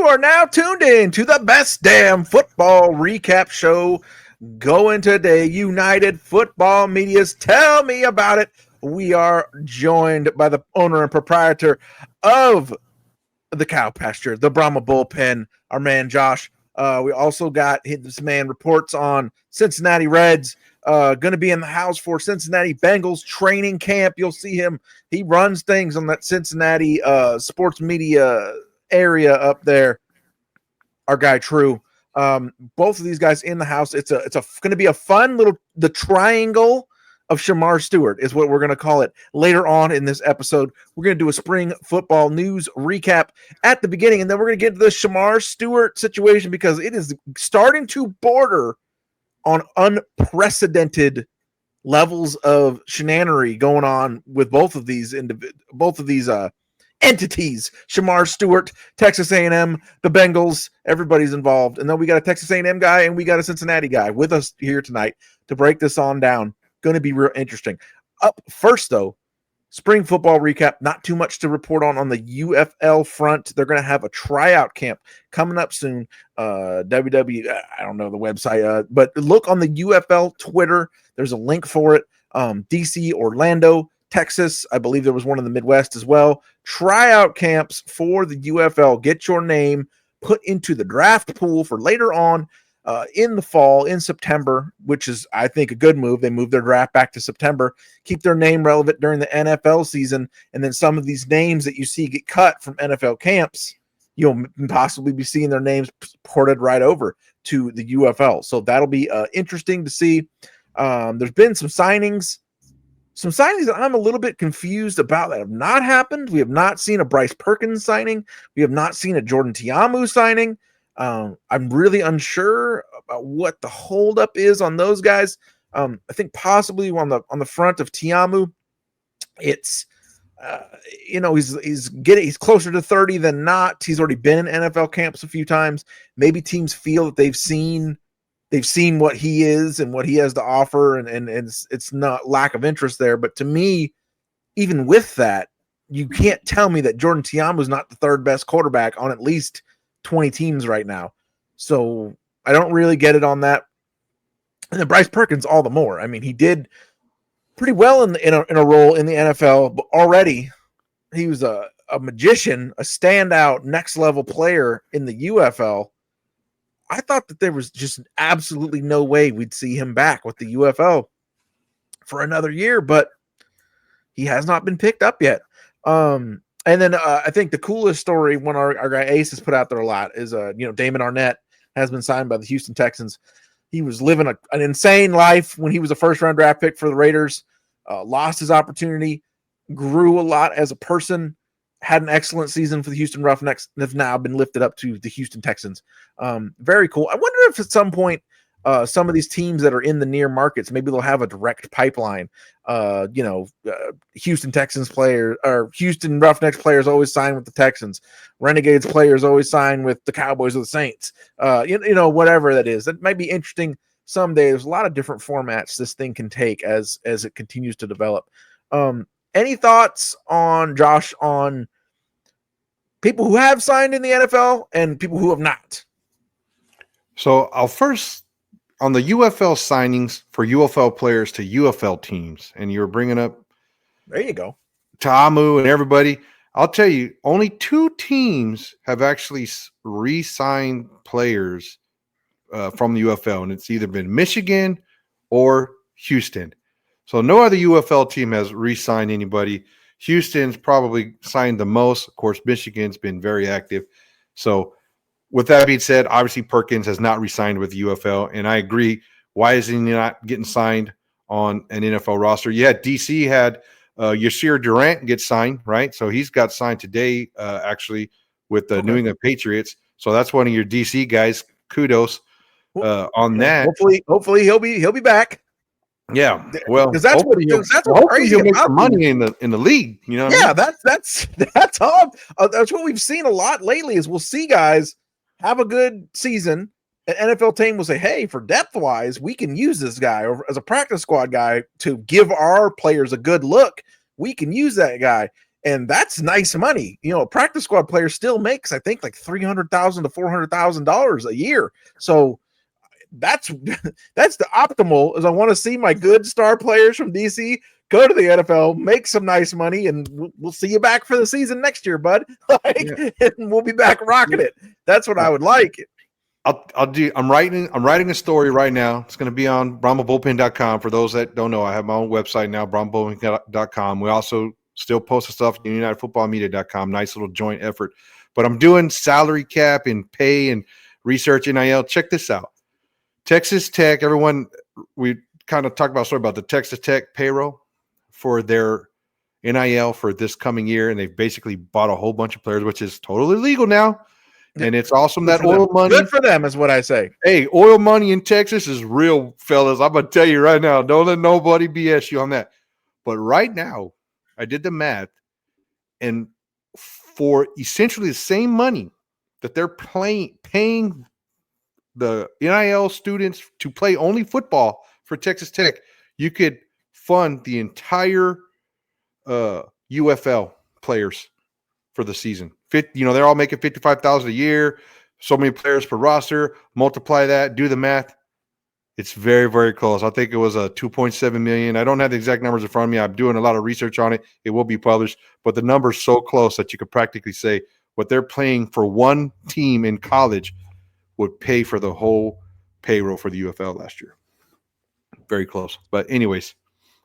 are now tuned in to the best damn football recap show going today. United Football Media's Tell Me About It. We are joined by the owner and proprietor of the Cow Pasture, the Brahma Bullpen, our man Josh. We also got this man reports on Cincinnati Reds. Going to be in the house for Cincinnati Bengals training camp. You'll see him. He runs things on that Cincinnati sports media area up there. Our guy True. Both of these guys in the house. It's going to be a fun the triangle of Shamar Stewart is what we're going to call it later on in this episode. We're going to do a spring football news recap at the beginning, and then we're going to get to the Shamar Stewart situation because it is starting to border on unprecedented levels of shenanery going on with both of these entities. Shamar Stewart, Texas A&M, the Bengals, everybody's involved. And then we got a Texas A&M guy and we got a Cincinnati guy with us here tonight to break this on down. Going to be real interesting. Up first, though, spring football recap. Not too much to report on the UFL front. They're going to have a tryout camp coming up soon. I don't know the website, but look on the UFL Twitter. There's a link for it. DC, Orlando, Texas. I believe there was one in the Midwest as well. Tryout camps for the UFL. Get your name put into the draft pool for later on in the fall, in September, which is, I think, a good move. They moved their draft back to September, keep their name relevant during the NFL season, and then some of these names that you see get cut from NFL camps, you'll possibly be seeing their names ported right over to the UFL. So that'll be interesting to see. There's been some signings that I'm a little bit confused about that have not happened. We have not seen a Bryce Perkins signing. We have not seen a Jordan Tiamu signing. I'm really unsure about what the holdup is on those guys. I think possibly on the front of Tiamu, it's he's closer to 30 than not. He's already been in NFL camps a few times. Maybe teams feel that they've seen what he is and what he has to offer, and it's not lack of interest there. But to me, even with that, you can't tell me that Jordan Tiamu is not the third best quarterback on at least 20 teams right now. So I don't really get it on that. And then Bryce Perkins all the more. I mean, he did pretty well in a role in the NFL, but already he was a magician, a standout next level player in the UFL. I thought that there was just absolutely no way we'd see him back with the UFL for another year, but he has not been picked up yet. And then I think the coolest story, one our guy Ace has put out there a lot, is Damon Arnett has been signed by the Houston Texans. He was living an insane life when he was a first-round draft pick for the Raiders, lost his opportunity, grew a lot as a person, had an excellent season for the Houston Roughnecks, and have now been lifted up to the Houston Texans. Very cool. I wonder if at some point some of these teams that are in the near markets, maybe they'll have a direct pipeline. Houston Texans players or Houston Roughnecks players always sign with the Texans. Renegades players always sign with the Cowboys or the Saints. Whatever that is. That might be interesting someday. There's a lot of different formats this thing can take as it continues to develop. Any thoughts on Josh on people who have signed in the NFL and people who have not? So I'll first on the UFL signings for UFL players to UFL teams, and you were bringing up there you go, Tamu and everybody. I'll tell you, only 2 teams have actually re-signed players from the UFL, and it's either been Michigan or Houston. So no other UFL team has re-signed anybody. Houston's probably signed the most. Of course, Michigan's been very active. So with that being said, obviously Perkins has not re-signed with the UFL, and I agree. Why is he not getting signed on an NFL roster? Yeah, DC had Yashir Durant get signed, right? So he's got signed today, actually, with the New England Patriots. So that's one of your DC guys. Kudos on that. Hopefully he'll be back. Yeah, well, because that's what's crazy. He'll make some money in the league. You know, yeah, that's all. That's what we've seen a lot lately. Is we'll see guys have a good season. An NFL team will say, "Hey, for depth wise, we can use this guy or as a practice squad guy to give our players a good look. We can use that guy." And that's nice money. A practice squad player still makes, I think, like $300,000 to $400,000 a year. So that's the optimal. Is I want to see my good star players from DC go to the NFL, make some nice money, and we'll see you back for the season next year, bud. And we'll be back rocking it. That's what I would like. I'm writing a story right now. It's going to be on brahmabullpen.com. For those that don't know, I have my own website now, brahmabullpen.com. We also still post the stuff at unitedfootballmedia.com. Nice little joint effort. But I'm doing salary cap and pay and research NIL. Check this out. Texas Tech, everyone, we kind of talked about a story about the Texas Tech payroll for their NIL for this coming year, and they've basically bought a whole bunch of players, which is totally legal now. And it's awesome that oil money. Good for them is what I say. Hey, oil money in Texas is real, fellas. I'm going to tell you right now, don't let nobody BS you on that. But right now, I did the math, and for essentially the same money that they're paying the NIL students to play only football for Texas Tech, you could fund the entire UFL players for the season. They're all making $55,000 a year, so many players per roster. Multiply that, do the math. It's very, very close. I think it was a $2.7 million. I don't have the exact numbers in front of me. I'm doing a lot of research on it. It will be published, but the number's so close that you could practically say what they're paying for one team in college would pay for the whole payroll for the UFL last year. Very close. But anyways,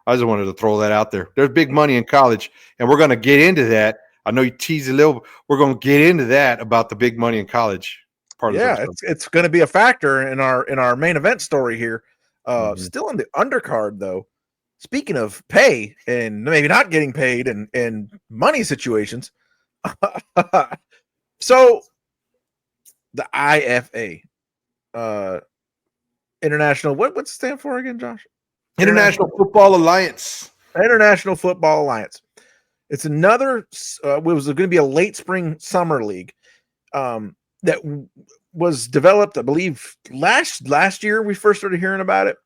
I just wanted to throw that out there. There's big money in college, and we're going to get into that. I know you teased a little. We're going to get into that about the big money in college. It's going to be a factor in our main event story here. Still in the undercard, though. Speaking of pay and maybe not getting paid and money situations, so the IFA, International. What's it stand for again, Josh? International Football Alliance. International Football Alliance. It's another. It was going to be a late spring summer league. That was developed, I believe, last year. We first started hearing about it.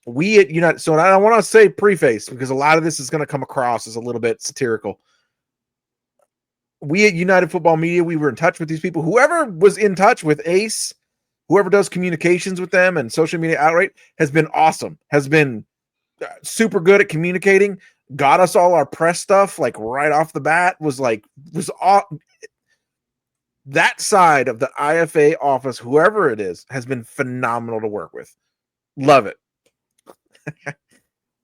We at United. So I want to say preface because a lot of this is going to come across as a little bit satirical. We at United Football Media, we were in touch with these people. Whoever was in touch with Ace, whoever does communications with them and social media outright, has been awesome. Has been super good at communicating. Got us all our press stuff like right off the bat. Was that side of the IFA office, whoever it is, has been phenomenal to work with. Love it.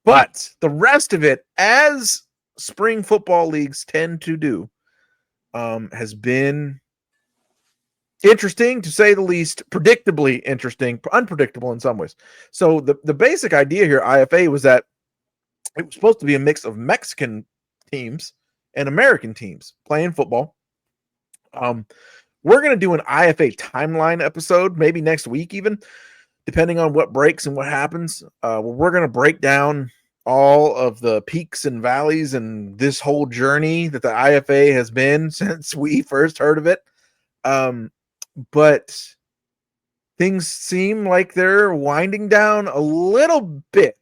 But the rest of it, as spring football leagues tend to do, has been interesting, to say the least, predictably interesting, unpredictable in some ways. So the basic idea here, IFA, was that it was supposed to be a mix of Mexican teams and American teams playing football. We're going to do an IFA timeline episode, maybe next week even, depending on what breaks and what happens. We're going to break down all of the peaks and valleys and this whole journey that the IFA has been since we first heard of it. But things seem like they're winding down a little bit.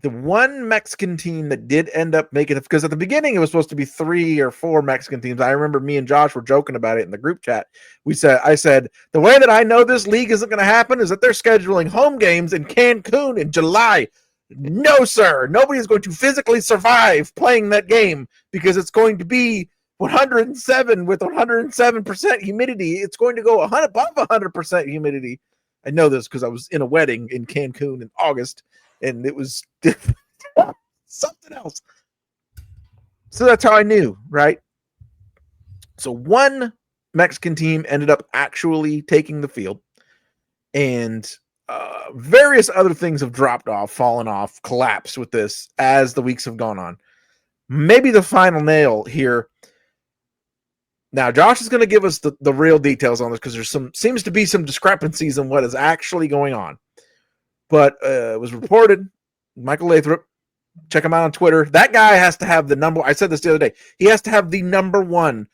The one Mexican team that did end up making it, because at the beginning it was supposed to be 3 or 4 Mexican teams. I remember me and Josh were joking about it in the group chat. I said, the way that I know this league isn't going to happen is that they're scheduling home games in Cancun in July. No, sir. Nobody is going to physically survive playing that game because it's going to be 107 with 107% humidity. It's going to go above 100% humidity. I know this because I was in a wedding in Cancun in August. And it was something else. So that's how I knew, right? So one Mexican team ended up actually taking the field. And various other things have dropped off, fallen off, collapsed with this as the weeks have gone on. Maybe the final nail here. Now, Josh is going to give us the real details on this because seems to be some discrepancies in what is actually going on. But it was reported, Michael Lathrop, check him out on Twitter. That guy has to have the number. I said this the other day. He has to have the number one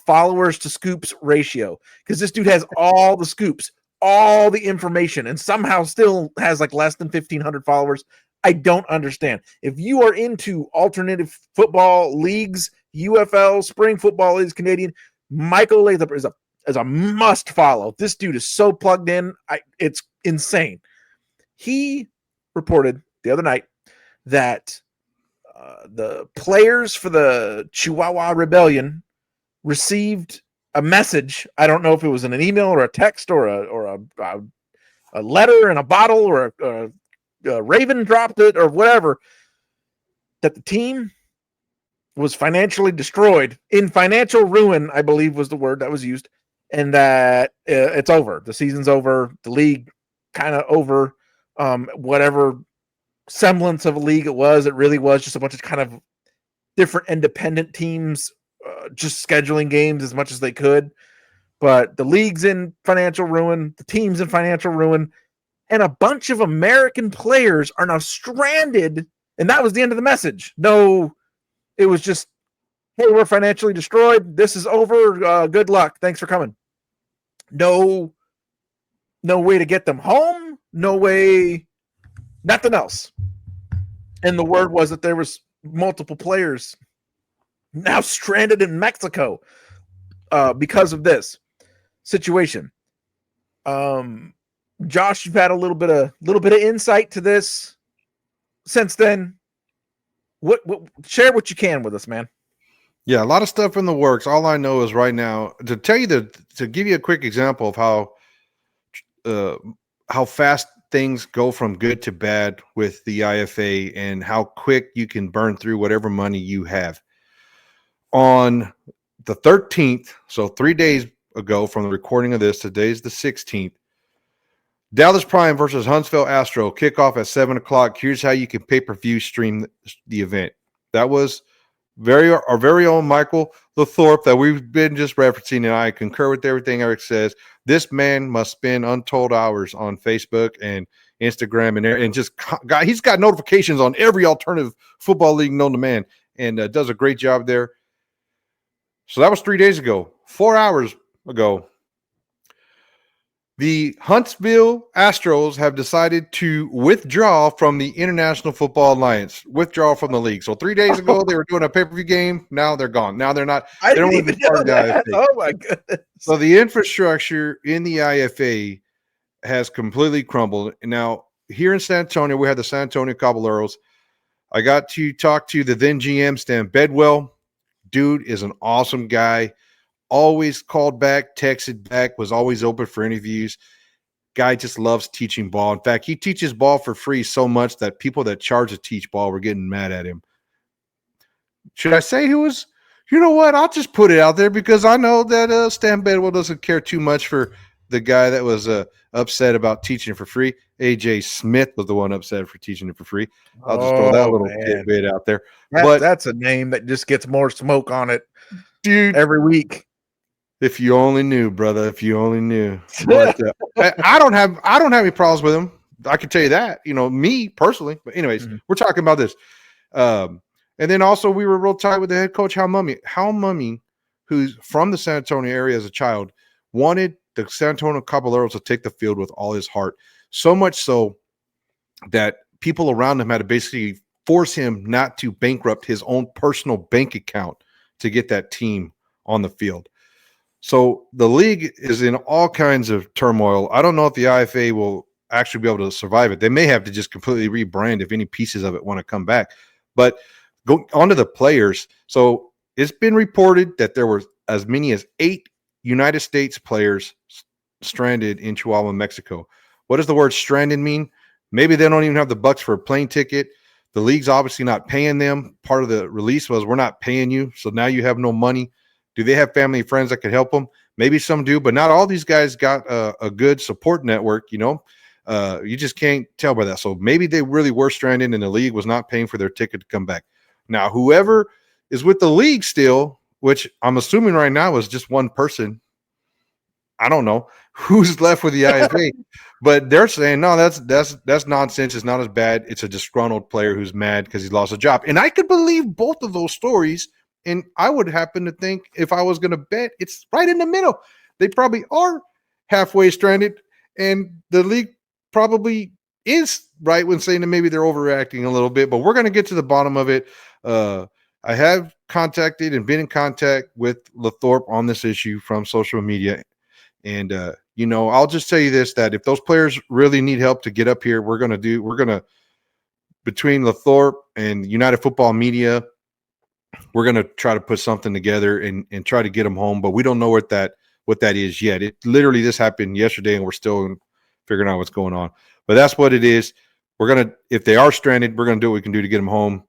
followers to scoops ratio because this dude has all the scoops, all the information, and somehow still has like less than 1,500 followers. I don't understand. If you are into alternative football leagues, UFL, spring football leagues, Canadian, Michael Lathrop is a must follow. This dude is so plugged in. It's insane. He reported the other night that the players for the Chihuahua Rebellion received a message. I don't know if it was in an email or a text or a letter in a bottle or a raven dropped it or whatever, that the team was financially destroyed, in financial ruin, I believe was the word that was used, and that it's over. The season's over. The league kind of over. Whatever semblance of a league it really was just a bunch of kind of different independent teams just scheduling games as much as they could. But the league's in financial ruin, the team's in financial ruin, and a bunch of American players are now stranded. And that was the end of the message. No, it was just, hey, we're financially destroyed. This is over. Good luck. Thanks for coming. No way to get them home. No way. Nothing else. And the word was that there was multiple players now stranded in Mexico because of this situation. Josh, you've had a little bit of insight to this since then. What share what you can with us, man. Yeah, a lot of stuff in the works. All I know is right now, to tell you to give you a quick example of how fast things go from good to bad with the IFA and how quick you can burn through whatever money you have. On the 13th, so 3 days ago from the recording of this, today's the 16th, Dallas Prime versus Huntsville Astro, kickoff at 7 o'clock. Here's how you can pay-per-view stream the event. That was our very own Michael Lathrop that we've been just referencing, and I concur with everything Eric says. This man must spend untold hours on Facebook and Instagram and just he's got notifications on every alternative football league known to man, and does a great job there. So that was 3 days ago. 4 hours ago, the Huntsville Astros have decided to withdraw from the International Football Alliance, withdraw from the league. So 3 days ago, they were doing a pay-per-view game. Now they're gone. Now they're not. I didn't even know that. Oh, my goodness. So the infrastructure in the IFA has completely crumbled. Now, here in San Antonio, we had the San Antonio Caballeros. I got to talk to the then GM, Stan Bedwell. Dude is an awesome guy. Always called back, texted back, was always open for interviews. Guy just loves teaching ball. In fact, he teaches ball for free so much that people that charge to teach ball were getting mad at him. Should I say who was? You know what? I'll just put it out there because I know that Stan Bedwell doesn't care too much for the guy that was upset about teaching it for free. AJ Smith was the one upset for teaching it for free. I'll just throw that little tidbit out there. That's a name that just gets more smoke on it, dude, every week. If you only knew, brother. If you only knew. But, I don't have any problems with him. I can tell you that. Me personally. But anyways, We're talking about this. And then also we were real tight with the head coach, Hal Mummy. Hal Mummy, who's from the San Antonio area as a child, wanted the San Antonio Caballeros to take the field with all his heart. So much so that people around him had to basically force him not to bankrupt his own personal bank account to get that team on the field. So the league is in all kinds of turmoil. I don't know if the IFA will actually be able to survive it. They may have to just completely rebrand if any pieces of it want to come back. But go on to the players. So it's been reported that there were as many as 8 United States players stranded in Chihuahua, Mexico. What does the word stranded mean? Maybe they don't even have the bucks for a plane ticket. The league's obviously not paying them. Part of the release was, we're not paying you, so now you have no money. Do they have family and friends that can help them? Maybe some do, but not all these guys got a good support network, You just can't tell by that. So maybe they really were stranded and the league was not paying for their ticket to come back. Now, whoever is with the league still, which I'm assuming right now is just one person, I don't know who's left with the IFA, but they're saying, no, that's nonsense. It's not as bad. It's a disgruntled player who's mad because he's lost a job. And I could believe both of those stories. And I would happen to think, if I was going to bet, it's right in the middle. They probably are halfway stranded, and the league probably is right when saying that maybe they're overreacting a little bit, but we're going to get to the bottom of it. I have contacted and been in contact with Lathorpe on this issue from social media. And, I'll just tell you this, that if those players really need help to get up here, between Lathorpe and United Football Media, we're going to try to put something together and try to get them home, but we don't know what that is yet. It literally, this happened yesterday and we're still figuring out what's going on, but that's what it is. If they are stranded, we're going to do what we can do to get them home.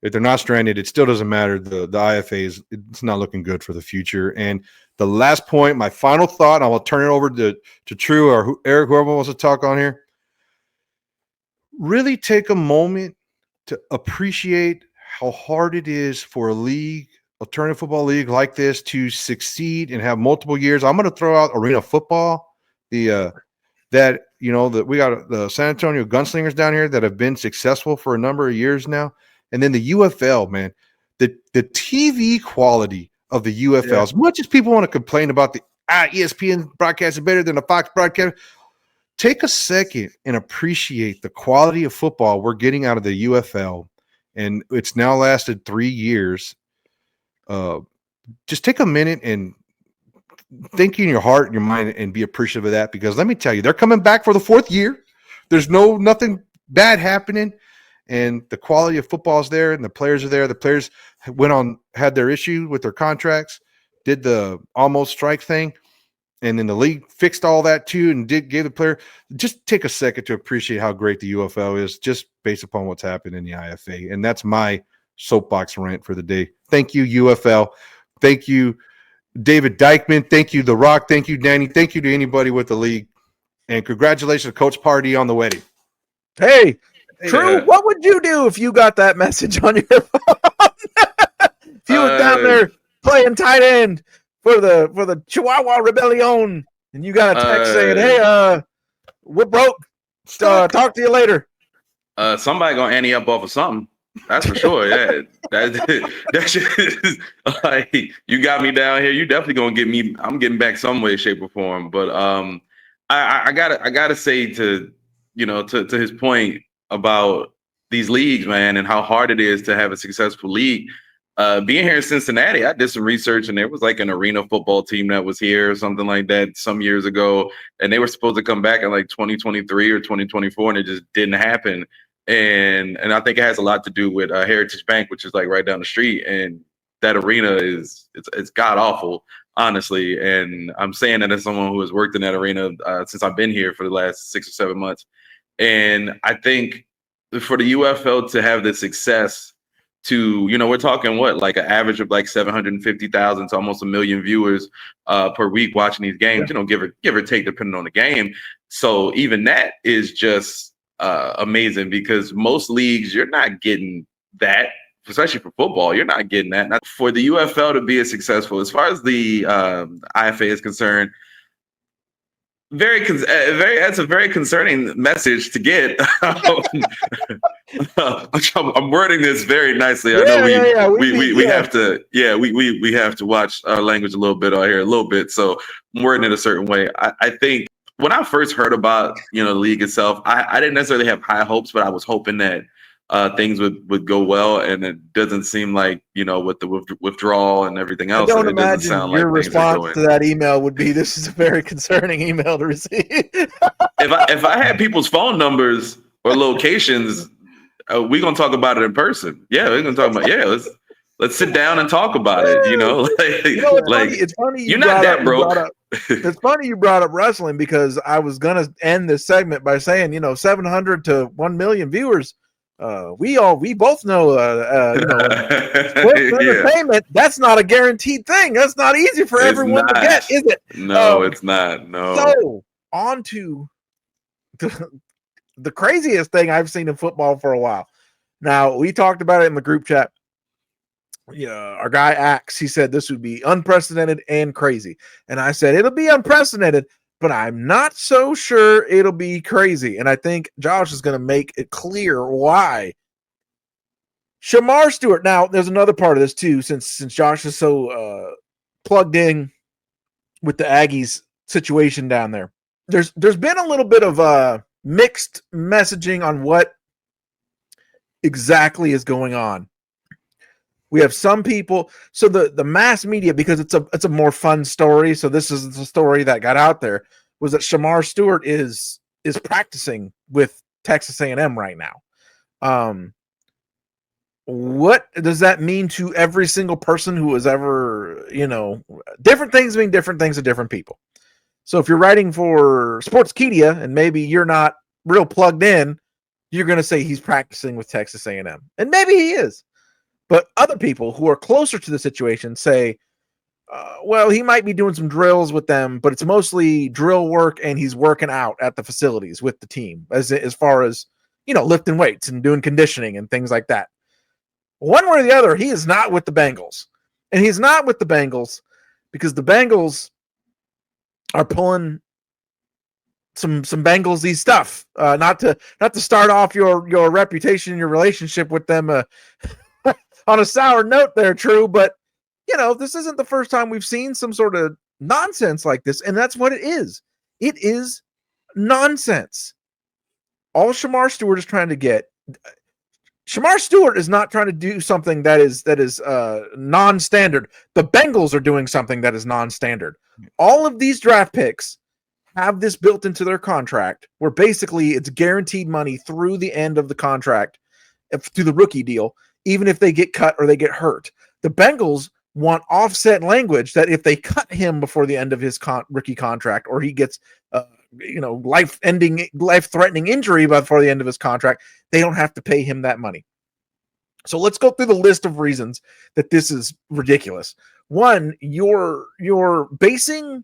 If they're not stranded, it still doesn't matter. The IFA it's not looking good for the future. And the last point, my final thought, and I will turn it over to True or Eric, whoever wants to talk on here. Really take a moment to appreciate how hard it is for a league, alternative football league like this, to succeed and have multiple years. I'm going to throw out arena football, that we got the San Antonio Gunslingers down here that have been successful for a number of years now. And then the UFL, man, the TV quality of the UFL, as much as people want to complain about the ESPN broadcast is better than the Fox broadcast, take a second and appreciate the quality of football we're getting out of the UFL. And it's now lasted 3 years. Just take a minute and think in your heart and your mind and be appreciative of that, because let me tell you, they're coming back for the 4th year. There's nothing bad happening. And the quality of football is there, and the players are there. The players had their issue with their contracts, did the almost strike thing, and then the league fixed all that too, and gave the player. Just take a second to appreciate how great the UFL is, just based upon what's happened in the IFA. And that's my soapbox rant for the day. Thank you, UFL. Thank you, David Dykman. Thank you, The Rock. Thank you, Danny. Thank you to anybody with the league, and congratulations, Coach Party, on the wedding. Hey. True. What would you do if you got that message on your phone? If you were down there playing tight end for the Chihuahua Rebellion, and you got a text saying, "Hey, we're broke. Talk to you later." Somebody gonna ante up off of something. That's for sure. Yeah, that shit is like, you got me down here. You definitely gonna get me. I'm getting back some way, shape, or form. But I gotta say to his point about these leagues, man, and how hard it is to have a successful league. Being here in Cincinnati, I did some research, and there was like an arena football team that was here or something like that some years ago, and they were supposed to come back in like 2023 or 2024, and it just didn't happen. And I think it has a lot to do with Heritage Bank, which is like right down the street, and that arena it's god awful, honestly. And I'm saying that as someone who has worked in that arena since I've been here for the last 6 or 7 months. And I think for the UFL to have the success to, we're talking like an average of like 750,000 to almost 1 million viewers per week watching these games, give or take, depending on the game. So even that is just amazing, because most leagues, you're not getting that, especially for football. You're not getting that. Not for the UFL to be as successful, as far as the IFA is concerned. That's a very concerning message to get. I'm wording this very nicely. I know we have to watch our language a little bit out here, a little bit. So I'm wording it a certain way. I think when I first heard about the league itself, I didn't necessarily have high hopes, but I was hoping that things would go well, and it doesn't seem like with the withdrawal and everything else. I don't imagine your response to that email would be, "This is a very concerning email to receive." If I had people's phone numbers or locations, we're gonna talk about it in person. Yeah, we're gonna talk about let's sit down and talk about it. It's funny you're not that broke. It's funny you brought up wrestling, because I was gonna end this segment by saying 700 to 1 million viewers. We both know entertainment, that's not a guaranteed thing. That's not easy for everyone to get, is it? No, it's not. No. So on to the craziest thing I've seen in football for a while. Now, we talked about it in the group chat. Our guy Axe, he said this would be unprecedented and crazy. And I said it'll be unprecedented, but I'm not so sure it'll be crazy. And I think Josh is going to make it clear why. Shamar Stewart. Now, there's another part of this too, since Josh is so plugged in with the Aggies situation down there. There's been a little bit of mixed messaging on what exactly is going on. We have some people, so the mass media, because it's a more fun story. So this is the story that got out there, was that Shamar Stewart is practicing with Texas A&M right now. What does that mean to every single person who has ever, different things mean different things to different people. So if you're writing for Sportskeeda and maybe you're not real plugged in, you're going to say he's practicing with Texas A&M. And maybe he is. But other people who are closer to the situation say, well, he might be doing some drills with them, but it's mostly drill work and he's working out at the facilities with the team as far as, lifting weights and doing conditioning and things like that. One way or the other, he is not with the Bengals. And he's not with the Bengals because the Bengals are pulling some Bengals-y stuff. Not to start off your reputation, your relationship with them on a sour note there, True, but this isn't the first time we've seen some sort of nonsense like this, and that's what it is. It is nonsense. All Shamar Stewart is trying to get. Shamar Stewart is not trying to do something that is non-standard. The Bengals are doing something that is non-standard. All of these draft picks have this built into their contract, where basically it's guaranteed money through the end of the contract, through the rookie deal, even if they get cut or they get hurt. The Bengals want offset language that if they cut him before the end of his rookie contract, or he gets life-threatening injury before the end of his contract, they don't have to pay him that money. So let's go through the list of reasons that this is ridiculous. One, you're basing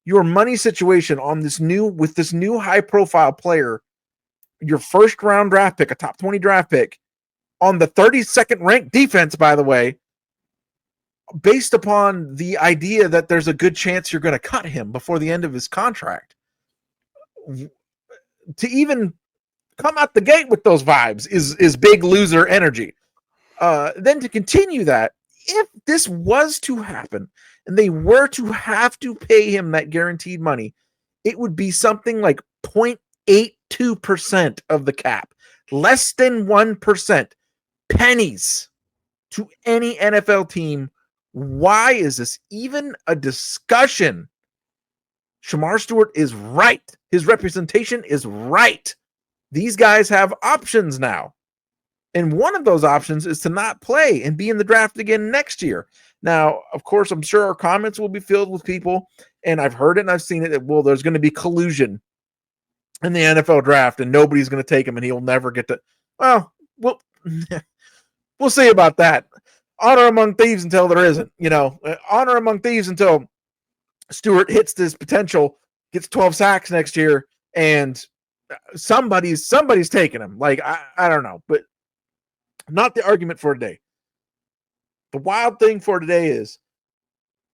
your money situation on this new high-profile player, your first-round draft pick, a top 20 draft pick, on the 32nd ranked defense, by the way, based upon the idea that there's a good chance you're going to cut him before the end of his contract. To even come out the gate with those vibes is big loser energy. Then to continue that, if this was to happen and they were to have to pay him that guaranteed money, it would be something like 0.82% of the cap, less than 1%. Pennies to any NFL team. Why is this even a discussion? Shamar Stewart is right. His representation is right. These guys have options now. And one of those options is to not play and be in the draft again next year. Now, of course, I'm sure our comments will be filled with people, and I've heard it and I've seen it, that, well, there's going to be collusion in the NFL draft and nobody's going to take him and he'll never get to. Well, we'll see about that. Honor among thieves until there isn't, honor among thieves until Stewart hits this potential, gets 12 sacks next year, and somebody's taking him. Like, I don't know, but not the argument for today. The wild thing for today is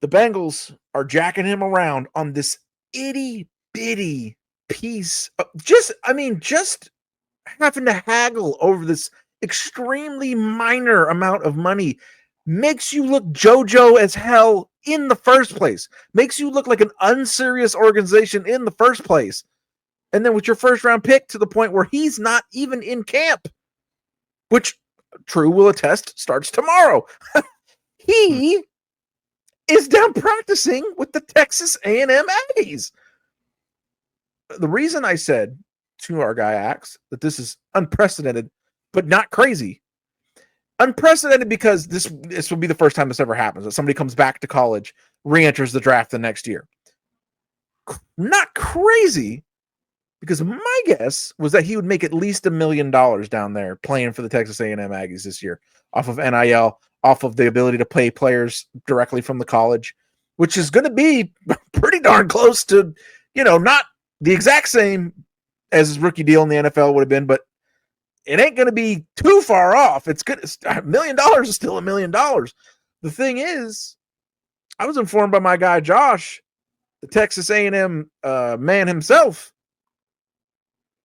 the Bengals are jacking him around on this itty bitty piece of just having to haggle over this extremely minor amount of money makes you look JoJo as hell in the first place, makes you look like an unserious organization in the first place. And then with your first round pick to the point where he's not even in camp, which True will attest starts tomorrow. He is down practicing with the Texas A&M Aggies. The reason I said to our guy Axe that this is unprecedented, but not crazy. Unprecedented because this will be the first time this ever happens, that somebody comes back to college, re-enters the draft the next year. Not crazy, because my guess was that he would make at least $1 million down there playing for the Texas A&M Aggies this year off of NIL, off of the ability to pay players directly from the college, which is going to be pretty darn close to, not the exact same as his rookie deal in the NFL would have been, but it ain't going to be too far off. It's good. $1 million is still $1 million. The thing is, I was informed by my guy, Josh, the Texas A&M man himself.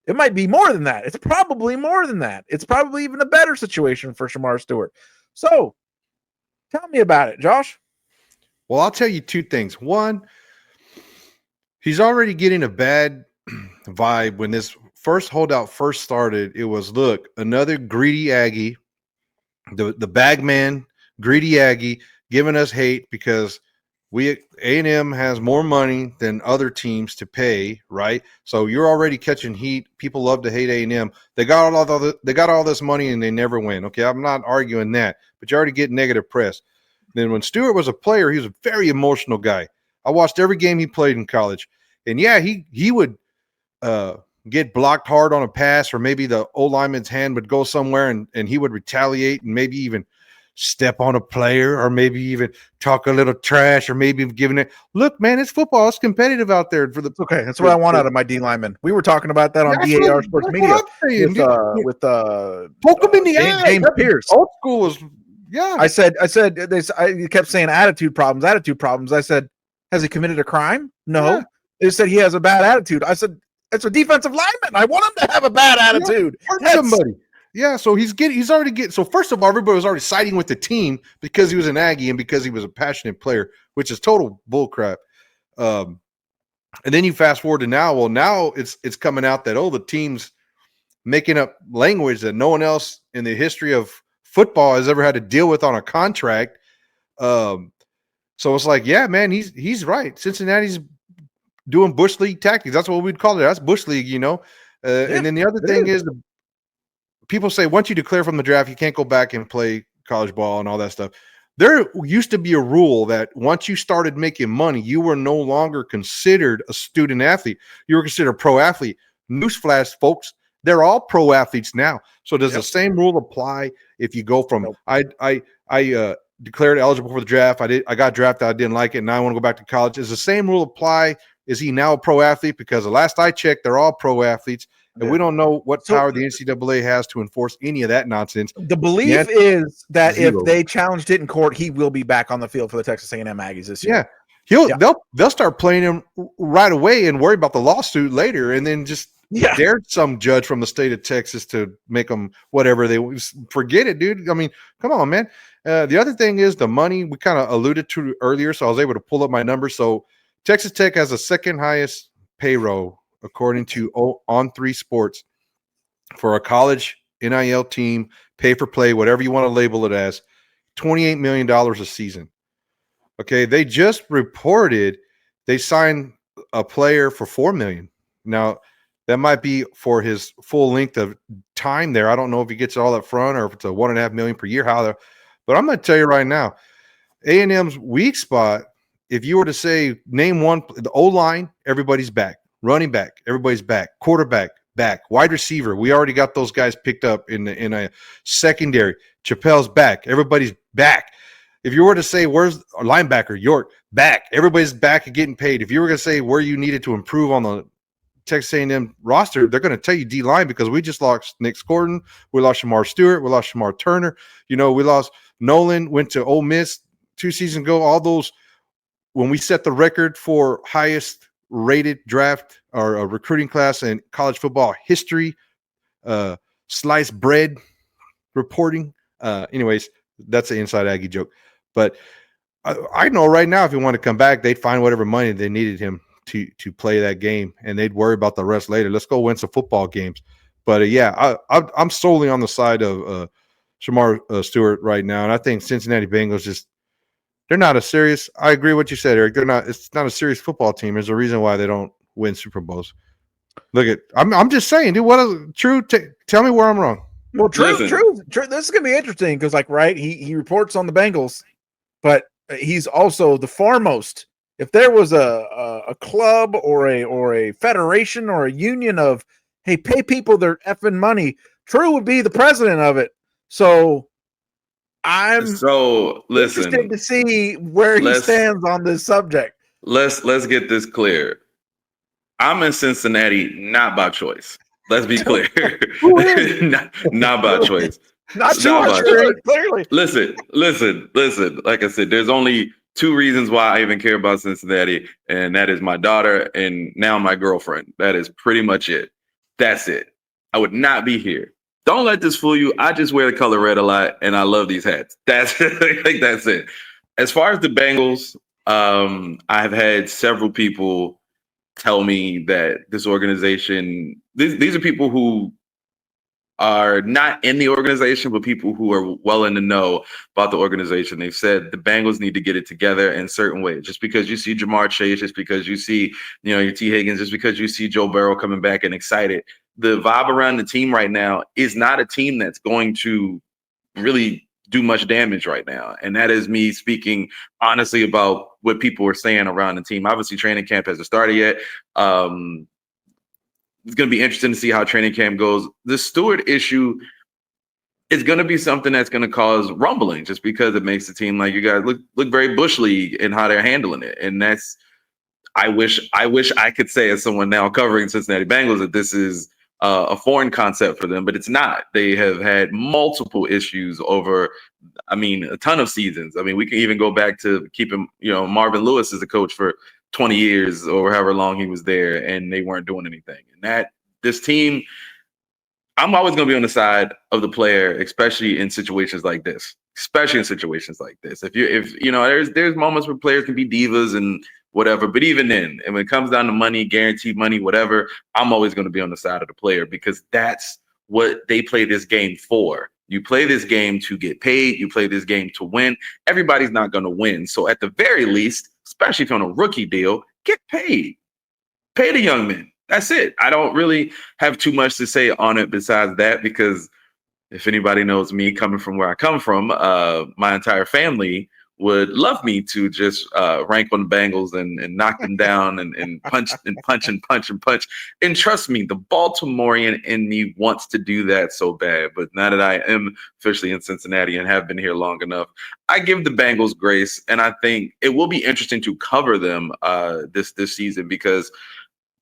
It might be more than that. It's probably more than that. It's probably even a better situation for Shamar Stewart. So tell me about it, Josh. Well, I'll tell you two things. One, he's already getting a bad vibe when this first holdout first started, it was, look, another greedy Aggie, the bag man, greedy Aggie, giving us hate because A&M has more money than other teams to pay, right? So you're already catching heat. People love to hate A&M. They got all this money and they never win. Okay, I'm not arguing that, but you already get negative press. Then when Stewart was a player, he was a very emotional guy. I watched every game he played in college, and yeah, he would get blocked hard on a pass, or maybe the old lineman's hand would go somewhere and he would retaliate and maybe even step on a player, or maybe even talk a little trash, or maybe giving it. Look, man, it's football. It's competitive out there. Okay, that's what I want out of my D lineman. We were talking about that on DAR Sports Media with poke him in the eye. James Pierce. Old school was, yeah. I said you kept saying attitude problems. I said, has he committed a crime? No. Yeah. They said he has a bad attitude. I said, it's a defensive lineman. I want him to have a bad attitude. Hurt somebody. Yeah, so he's already getting. So first of all, everybody was already siding with the team because he was an Aggie and because he was a passionate player, which is total bullcrap. And then you fast forward to now. Well, now it's coming out that the team's making up language that no one else in the history of football has ever had to deal with on a contract. So it's like, yeah, man, he's right. Cincinnati's doing Bush League tactics. That's what we'd call it. That's Bush League, you know. And then the other thing is people say once you declare from the draft, you can't go back and play college ball and all that stuff. There used to be a rule that once you started making money, you were no longer considered a student athlete. You were considered a pro athlete. Newsflash, folks, they're all pro athletes now. So does the same rule apply if you go from I declared eligible for the draft. I got drafted. I didn't like it. Now I want to go back to college. Does the same rule apply? Is he now a pro athlete? Because the last I checked, they're all pro athletes. And we don't know what power the NCAA has to enforce any of that nonsense. The belief is that if they challenged it in court, he will be back on the field for the Texas A&M Aggies this year. Yeah, they'll start playing him right away and worry about the lawsuit later, and then just dare some judge from the state of Texas to make them whatever they forget it, dude. I mean, come on, man. The other thing is the money we kind of alluded to earlier, so I was able to pull up my numbers. So Texas Tech has the second highest payroll according to On3 Sports for a college NIL team, pay for play, whatever you want to label it as, $28 million a season. Okay, they just reported they signed a player for $4 million. Now, that might be for his full length of time there. I don't know if he gets it all up front or if it's a $1.5 million per year. But I'm going to tell you right now, A&M's weak spot, if you were to say name one, the O-line, everybody's back. Running back, everybody's back. Quarterback, back. Wide receiver, we already got those guys picked up in a secondary. Chappelle's back. Everybody's back. If you were to say where's a linebacker, York, back. Everybody's back and getting paid. If you were going to say where you needed to improve on the Texas A&M roster, they're going to tell you D-line because we just lost Nick Scordon. We lost Shamar Stewart. We lost Shamar Turner. You know, we lost Nolan, went to Ole Miss 2 seasons ago. All those, when we set the record for highest rated draft or a recruiting class in college football history, sliced bread reporting. Anyways, that's an inside Aggie joke. But I know right now if he wanted to come back, they'd find whatever money they needed him to play that game, and they'd worry about the rest later. Let's go win some football games. But I'm solely on the side of Shamar Stewart right now, and I think Cincinnati Bengals they're not a serious. I agree with what you said, Eric. It's not a serious football team. There's a reason why they don't win Super Bowls. I'm just saying, dude. What is true? Tell me where I'm wrong. Well, true. This is gonna be interesting because, he reports on the Bengals, but he's also the foremost. If there was a club or a federation or a union of, hey, pay people their effing money, True would be the president of it. So I'm interested to see where he stands on this subject. Let's get this clear. I'm in Cincinnati not by choice. Let's be clear. not by choice. Not sure, clearly. Listen. Like I said, there's only 2 reasons why I even care about Cincinnati, and that is my daughter and now my girlfriend. That is pretty much it. That's it. I would not be here. Don't let this fool you. I just wear the color red a lot, and I love these hats. That's that's it. As far as the Bengals, I've had several people tell me that this organization, these are people who are not in the organization, but people who are well in the know about the organization. They've said the Bengals need to get it together in certain ways. Just because you see Jamar Chase, just because you see, your T. Higgins, just because you see Joe Burrow coming back and excited, the vibe around the team right now is not a team that's going to really do much damage right now. And that is me speaking honestly about what people are saying around the team. Obviously, training camp hasn't started yet. It's going to be interesting to see how training camp goes. The Stewart issue is going to be something that's going to cause rumbling, just because it makes the team, like, you guys look very Bush League in how they're handling it. And that's, I wish I could say, as someone now covering Cincinnati Bengals, that this is a foreign concept for them, but it's not. They have had multiple issues over, a ton of seasons. We can even go back to keeping, Marvin Lewis as a coach for 20 years or however long he was there, and they weren't doing anything. And that this team, I'm always going to be on the side of the player, especially in situations like this. If there's moments where players can be divas and whatever, but even then, and when it comes down to money, guaranteed money, whatever, I'm always going to be on the side of the player, because that's what they play this game for. You play this game to get paid. You play this game to win. Everybody's not going to win. So at the very least, especially if you're on a rookie deal, get paid. Pay the young men. That's it. I don't really have too much to say on it besides that, because if anybody knows me, coming from where I come from, my entire family would love me to just rank on the Bengals and knock them down and punch and punch and punch and punch. And trust me, the Baltimorean in me wants to do that so bad. But now that I am officially in Cincinnati and have been here long enough, I give the Bengals grace. And I think it will be interesting to cover them this season, because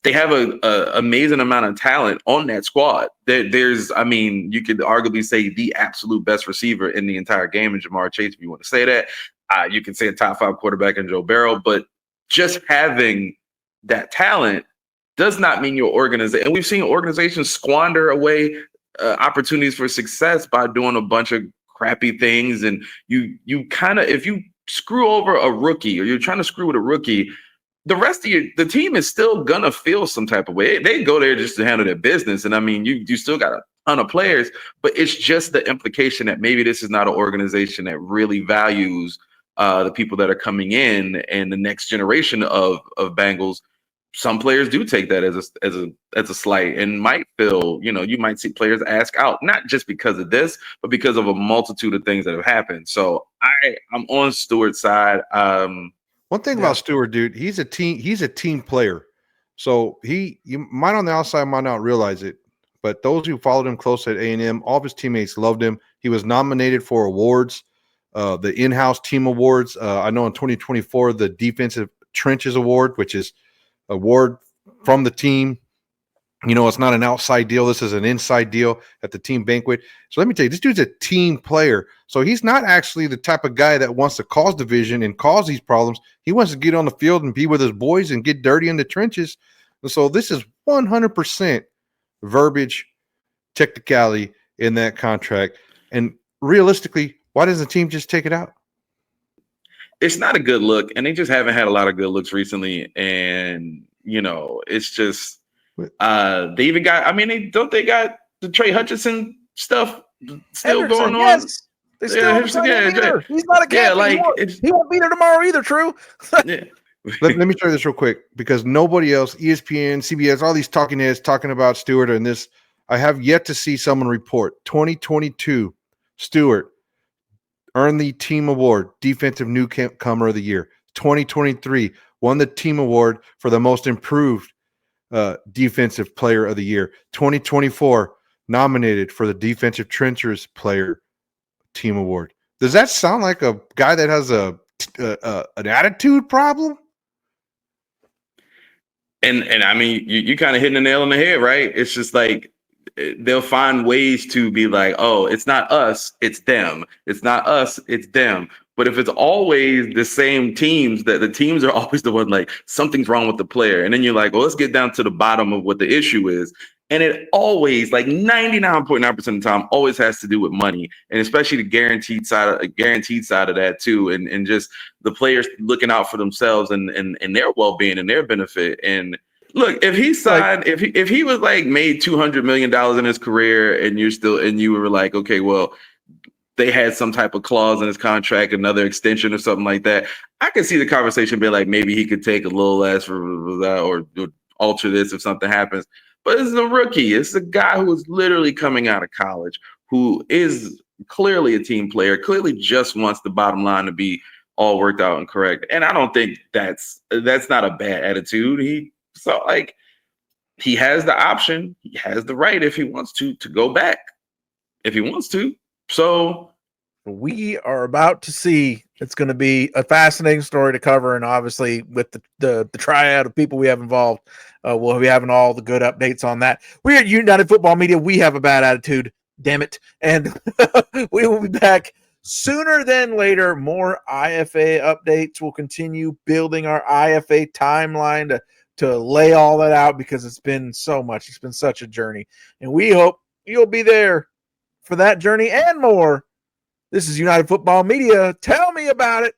they have an amazing amount of talent on that squad. There's, you could arguably say the absolute best receiver in the entire game in Jamar Chase, if you want to say that. You can say a top 5 quarterback in Joe Burrow, but just having that talent does not mean your organization. And we've seen organizations squander away opportunities for success by doing a bunch of crappy things. And you kind of, if you screw over a rookie, or you're trying to screw with a rookie, the rest of the team is still gonna feel some type of way. They go there just to handle their business, and you still got a ton of players, but it's just the implication that maybe this is not an organization that really values the people that are coming in and the next generation of Bengals. Some players do take that as a slight, and might feel, you might see players ask out, not just because of this, but because of a multitude of things that have happened. So I'm on Stewart's side. One thing about Stewart, dude, he's a team player. So you might on the outside might not realize it, but those who followed him close at A&M, all of his teammates loved him. He was nominated for awards, the in-house team awards. I know in 2024, the Defensive Trenches Award, which is award from the team. It's not an outside deal. This is an inside deal at the team banquet. So let me tell you, this dude's a team player. So he's not actually the type of guy that wants to cause division and cause these problems. He wants to get on the field and be with his boys and get dirty in the trenches. And so this is 100% verbiage, technicality in that contract. And realistically, why doesn't the team just take it out? It's not a good look, and they just haven't had a lot of good looks recently. And, it's just – they even got, they got the Trey Hutchinson stuff still going on. Yes. They still he's not a captain. He won't be there tomorrow either, True. let me try this real quick, because nobody else, ESPN, CBS, all these talking heads talking about Stewart and this. I have yet to see someone report 2022 Stewart earned the team award, Defensive Newcomer of the Year. 2023 won the team award for the most improved Defensive Player of the Year. 2024 nominated for the Defensive Trenchers Player Team Award. Does that sound like a guy that has an attitude problem? And you kind of hitting the nail on the head, right? It's just like they'll find ways to be like, oh, it's not us, it's them. It's not us, it's them. But if it's always the same teams, that the teams are always the one like something's wrong with the player. And then you're like, well, let's get down to the bottom of what the issue is. And it always, like 99.9% of the time, always has to do with money, and especially the guaranteed side of that too. And just the players looking out for themselves and their well-being and their benefit. And Look, if he signed, if he was like made $200 million in his career, and you were like, okay, well, they had some type of clause in his contract, another extension or something like that, I could see the conversation being like, maybe he could take a little less or alter this if something happens. But it's a rookie. It's a guy who is literally coming out of college, who is clearly a team player, clearly just wants the bottom line to be all worked out and correct. And I don't think that's not a bad attitude. He has the option, he has the right if he wants to go back, if he wants to. So we are about to see. It's going to be a fascinating story to cover, and obviously with the triad of people we have involved, we'll be having all the good updates on that. We at United Football Media, we have a bad attitude, damn it, and we will be back sooner than later. More IFA updates. We'll continue building our IFA timeline to lay all that out, because it's been so much. It's been such a journey, and we hope you'll be there for that journey and more. This is United Football Media. Tell me about it.